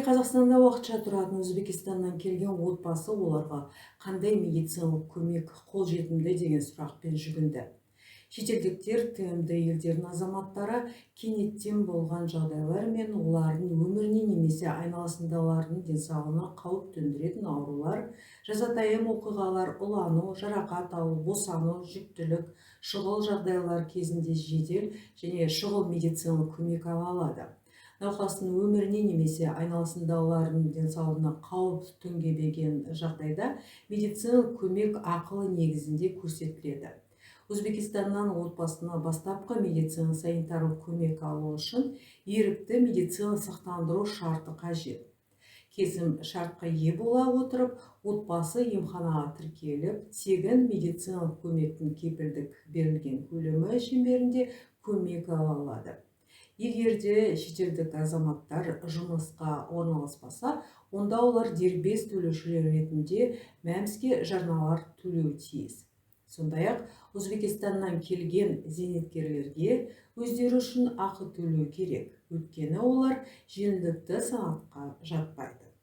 Қазақстанда уақытша тұратын Өзбекистаннан келген отбасы оларға қандай медициналық көмек қолжетімді деген сұрақпен жүгінді. Шетелдіктер ТМД елдерінің азаматтары кенеттен болған жағдайлар мен олардың өміріне немесе айналасындағылардың денсаулығына қауіп төндіретін аурулар, жазатайым оқиғалар, улану, жарақат алу, босану, жүктілік, шұғыл жағдайлар кезінде жедел және шұғыл медициналық көмек ала алады. Науқастың өміріне немесе айналасындағылардың денсаулығына қауіп төнбеген жағдайда медициналық көмек ақылы негізінде көрсетіледі. Өзбекистаннан отбасына бастапқы медицина санитарлық көмек алу үшін ерікті медицина сақтандыру шарты қажет. Кезім шартқа ие бола отырып, отбасы емханаға тіркеліп, тегін медициналық көмектің кепілдік берілген көлемі шеңберінде көмек ала алады. Егер де шетелдік азаматтар жұмысқа орналаспаса, онда олар дербес төлеушілер ретінде мәмске жарналар төлеуі тиіс. Сондай-ақ Өзбекистаннан келген зейнеткерлерге өздері үшін ақы төлеу керек, өйткені олар жеңілдікті санатқа жатпайды.